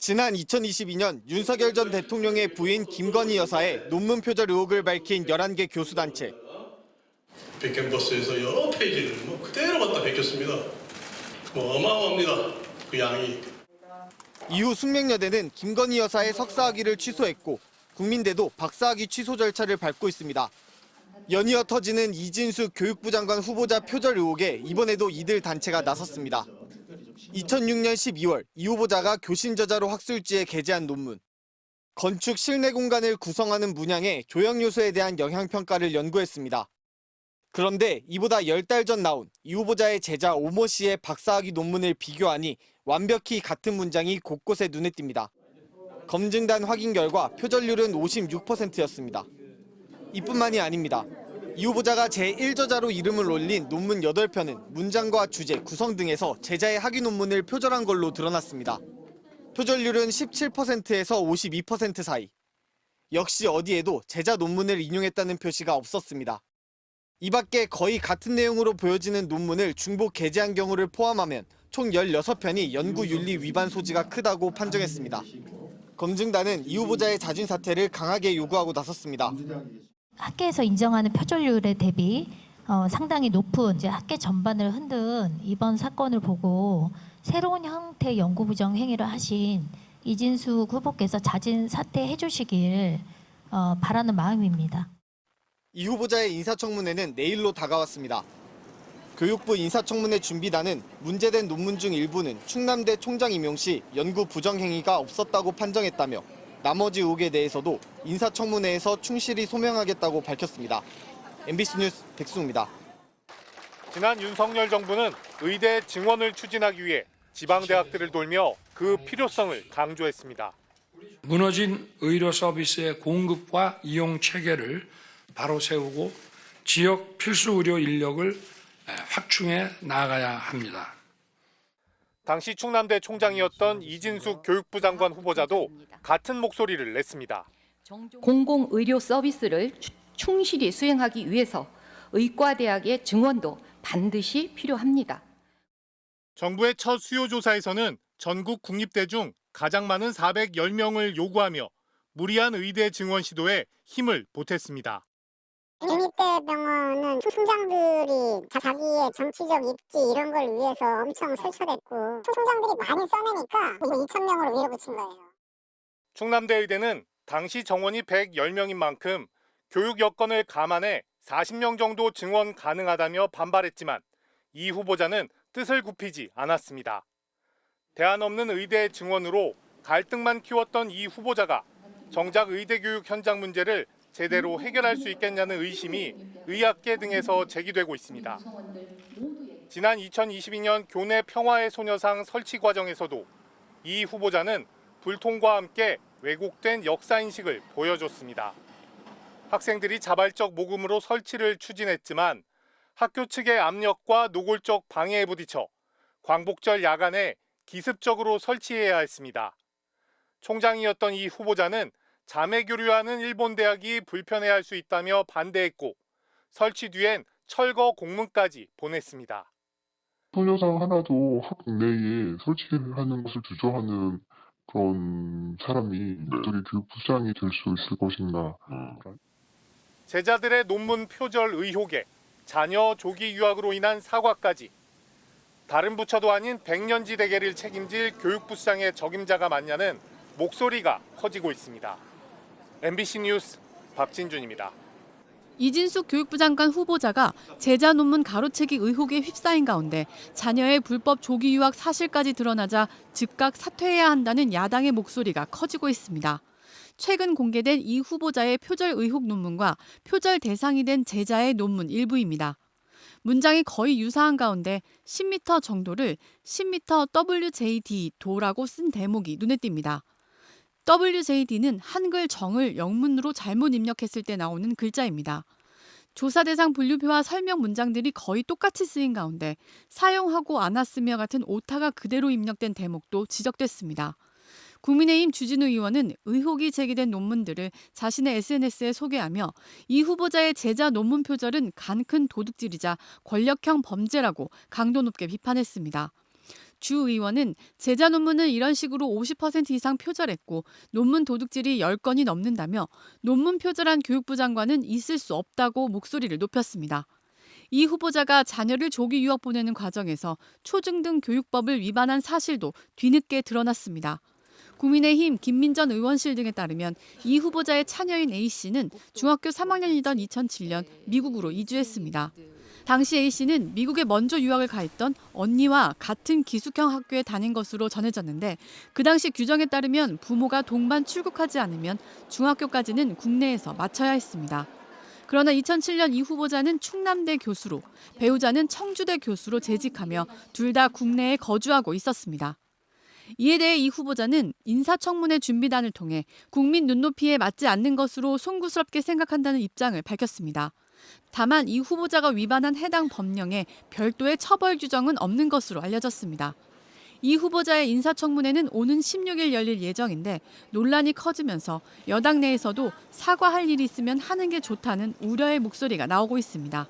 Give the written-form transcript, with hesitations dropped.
지난 2022년 윤석열 전 대통령의 부인 김건희 여사의 논문 표절 의혹을 밝힌 11개 교수단체. 백캠퍼스에서 여러 페이지를 그대로 갖다 베꼈습니다. 어마어마합니다. 그 양이. 이후 숙명여대는 김건희 여사의 석사학위를 취소했고 국민대도 박사학위 취소 절차를 밟고 있습니다. 연이어 터지는 이진수 교육부 장관 후보자 표절 의혹에 이번에도 이들 단체가 나섰습니다. 2006년 12월 이 후보자가 교신 저자로 학술지에 게재한 논문. 건축 실내 공간을 구성하는 문양의 조형 요소에 대한 영향평가를 연구했습니다. 그런데 이보다 10달 전 나온 이 후보자의 제자 오모 씨의 박사학위 논문을 비교하니 완벽히 같은 문장이 곳곳에 눈에 띕니다. 검증단 확인 결과 표절률은 56%였습니다. 이뿐만이 아닙니다. 이 후보자가 제1저자로 이름을 올린 논문 8편은 문장과 주제, 구성 등에서 제자의 학위 논문을 표절한 걸로 드러났습니다. 표절률은 17%에서 52% 사이. 역시 어디에도 제자 논문을 인용했다는 표시가 없었습니다. 이 밖에 거의 같은 내용으로 보여지는 논문을 중복 게재한 경우를 포함하면 총 16편이 연구윤리 위반 소지가 크다고 판정했습니다. 검증단은 이 후보자의 자진 사퇴를 강하게 요구하고 나섰습니다. 학계에서 인정하는 표절률에 대비 상당히 높은 학계 전반을 흔든 이번 사건을 보고 새로운 형태의 연구 부정 행위를 하신 이진숙 후보께서 자진 사퇴해 주시길 바라는 마음입니다. 이 후보자의 인사청문회는 내일로 다가왔습니다. 교육부 인사청문회 준비단은 문제된 논문 중 일부는 충남대 총장 임용 시 연구 부정 행위가 없었다고 판정했다며 나머지 의혹에 대해서도 인사청문회에서 충실히 소명하겠다고 밝혔습니다. MBC 뉴스 백승우입니다. 지난 윤석열 정부는 의대 증원을 추진하기 위해 지방대학들을 돌며 그 필요성을 강조했습니다. 무너진 의료 서비스의 공급과 이용 체계를 바로 세우고 지역 필수 의료 인력을 확충해 나가야 합니다. 당시 충남대 총장이었던 이진숙 교육부 장관 후보자도 같은 목소리를 냈습니다. 공공의료 서비스를 충실히 수행하기 위해서 의과대학의 증원도 반드시 필요합니다. 정부의 첫 수요조사에서는 전국 국립대 중 가장 많은 410명을 요구하며 무리한 의대 증원 시도에 힘을 보탰습니다. 국립대 병원은 총장들이 자기의 정치적 입지 이런 걸 위해서 엄청 설쳐댔고 총장들이 많이 써내니까 2,000명으로 밀어붙인 거예요. 충남대 의대는 당시 정원이 110명인 만큼 교육 여건을 감안해 40명 정도 증원 가능하다며 반발했지만 이 후보자는 뜻을 굽히지 않았습니다. 대안 없는 의대 증원으로 갈등만 키웠던 이 후보자가 정작 의대 교육 현장 문제를 제대로 해결할 수 있겠냐는 의심이 의학계 등에서 제기되고 있습니다. 지난 2022년 교내 평화의 소녀상 설치 과정에서도 이 후보자는 불통과 함께 왜곡된 역사인식을 보여줬습니다. 학생들이 자발적 모금으로 설치를 추진했지만 학교 측의 압력과 노골적 방해에 부딪혀 광복절 야간에 기습적으로 설치해야 했습니다. 총장이었던 이 후보자는 자매 교류하는 일본 대학이 불편해할 수 있다며 반대했고 설치 뒤엔 철거 공문까지 보냈습니다. 소녀상 하나도 학 내에 설치하는 것을 주저하는 그런 사람이 어떻게 교육부장이 될 수 있을 것인가. 제자들의 논문 표절 의혹에 자녀 조기 유학으로 인한 사과까지 다른 부처도 아닌 백년지 대계를 책임질 교육부 수장의 적임자가 맞냐는 목소리가 커지고 있습니다. MBC 뉴스 박진준입니다. 이진숙 교육부 장관 후보자가 제자 논문 가로채기 의혹에 휩싸인 가운데 자녀의 불법 조기 유학 사실까지 드러나자 즉각 사퇴해야 한다는 야당의 목소리가 커지고 있습니다. 최근 공개된 이 후보자의 표절 의혹 논문과 표절 대상이 된 제자의 논문 일부입니다. 문장이 거의 유사한 가운데 10m 정도를 10m WJD 도라고 쓴 대목이 눈에 띕니다. WJD는 한글 정을 영문으로 잘못 입력했을 때 나오는 글자입니다. 조사 대상 분류표와 설명 문장들이 거의 똑같이 쓰인 가운데 사용하고 않았으며 같은 오타가 그대로 입력된 대목도 지적됐습니다. 국민의힘 주진우 의원은 의혹이 제기된 논문들을 자신의 SNS에 소개하며 이 후보자의 제자 논문 표절은 간큰 도둑질이자 권력형 범죄라고 강도 높게 비판했습니다. 주 의원은 제자 논문을 이런 식으로 50% 이상 표절했고 논문 도둑질이 10건이 넘는다며 논문 표절한 교육부 장관은 있을 수 없다고 목소리를 높였습니다. 이 후보자가 자녀를 조기 유학 보내는 과정에서 초중등 교육법을 위반한 사실도 뒤늦게 드러났습니다. 국민의힘 김민전 의원실 등에 따르면 이 후보자의 차녀인 A씨는 중학교 3학년이던 2007년 미국으로 이주했습니다. 당시 A씨는 미국에 먼저 유학을 가했던 언니와 같은 기숙형 학교에 다닌 것으로 전해졌는데 그 당시 규정에 따르면 부모가 동반 출국하지 않으면 중학교까지는 국내에서 마쳐야 했습니다. 그러나 2007년 이 후보자는 충남대 교수로, 배우자는 청주대 교수로 재직하며 둘 다 국내에 거주하고 있었습니다. 이에 대해 이 후보자는 인사청문회 준비단을 통해 국민 눈높이에 맞지 않는 것으로 송구스럽게 생각한다는 입장을 밝혔습니다. 다만 이 후보자가 위반한 해당 법령에 별도의 처벌 규정은 없는 것으로 알려졌습니다. 이 후보자의 인사청문회는 오는 16일 열릴 예정인데 논란이 커지면서 여당 내에서도 사과할 일이 있으면 하는 게 좋다는 우려의 목소리가 나오고 있습니다.